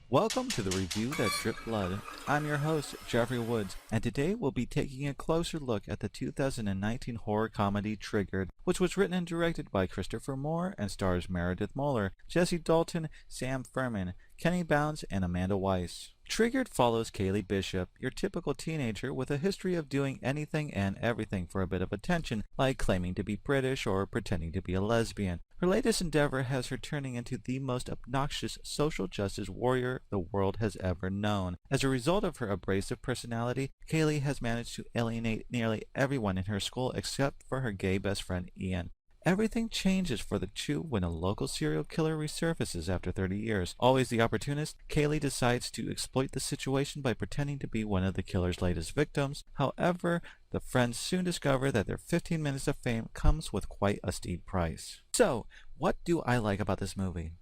Welcome to the review that dripped blood. I'm your host, Jeffrey Woods, and today we'll be taking a closer look at the 2019 horror comedy Triggered, which was written and directed by Christopher Moore and stars Meredith Mohler, Jesse Dalton, Sam Furman, Keni and Amanda Wyss. Triggered follows Kaylee Bishop, your typical teenager with a history of doing anything and everything for a bit of attention, like claiming to be British or pretending to be a lesbian. Her latest endeavor has her turning into the most obnoxious social justice warrior the world has ever known. As a result of her abrasive personality, Kaylee has managed to alienate nearly everyone in her school except for her gay best friend Ian. Everything changes for the two when a local serial killer resurfaces after 30 years. Always the opportunist, Kaylee decides to exploit the situation by pretending to be one of the killer's latest victims. However, the friends soon discover that their 15 minutes of fame comes with quite a steep price. So, what do I like about this movie?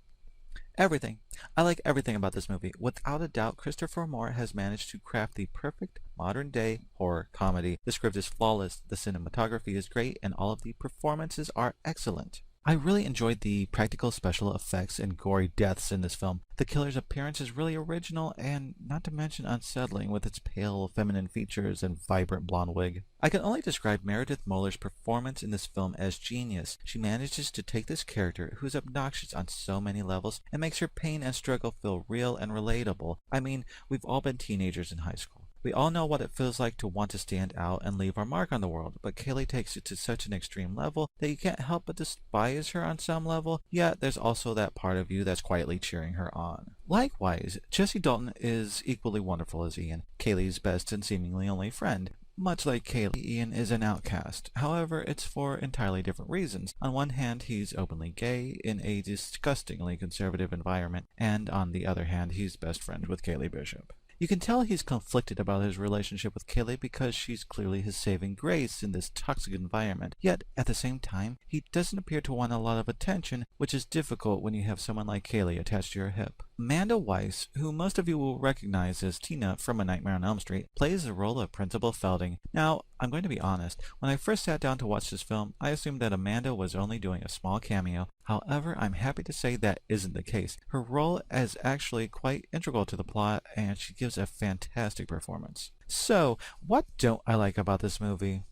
Everything. I like everything about this movie. Without a doubt, Christopher Moore has managed to craft the perfect modern-day horror comedy. The script is flawless, the cinematography is great, and all of the performances are excellent. I really enjoyed the practical special effects and gory deaths in this film. The killer's appearance is really original and not to mention unsettling with its pale feminine features and vibrant blonde wig. I can only describe Meredith Mohler's performance in this film as genius. She manages to take this character, who is obnoxious on so many levels, and makes her pain and struggle feel real and relatable. I mean, we've all been teenagers in high school. We all know what it feels like to want to stand out and leave our mark on the world, but Kaylee takes it to such an extreme level that you can't help but despise her on some level, yet there's also that part of you that's quietly cheering her on. Likewise, Jesse Dalton is equally wonderful as Ian, Kaylee's best and seemingly only friend. Much like Kaylee, Ian is an outcast. However, it's for entirely different reasons. On one hand, he's openly gay in a disgustingly conservative environment, and on the other hand, he's best friends with Kaylee Bishop. You can tell he's conflicted about his relationship with Kaylee because she's clearly his saving grace in this toxic environment. Yet, at the same time, he doesn't appear to want a lot of attention, which is difficult when you have someone like Kaylee attached to your hip. Amanda Wyss, who most of you will recognize as Tina from A Nightmare on Elm Street, plays the role of Principal Felding. Now, I'm going to be honest, when I first sat down to watch this film, I assumed that Amanda was only doing a small cameo. However, I'm happy to say that isn't the case. Her role is actually quite integral to the plot, and she gives a fantastic performance. So, what don't I like about this movie?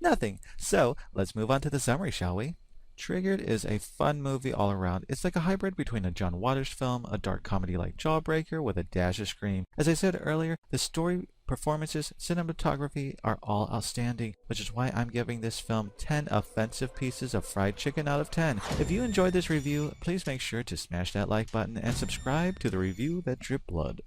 Nothing. So, let's move on to the summary, shall we? Triggered is a fun movie all around. It's like a hybrid between a John Waters film, a dark comedy like Jawbreaker with a dash of scream. As I said earlier, the story, performances, cinematography are all outstanding, which is why I'm giving this film 10 offensive pieces of fried chicken out of 10. If you enjoyed this review, please make sure to smash that like button and subscribe to the review that dripped blood.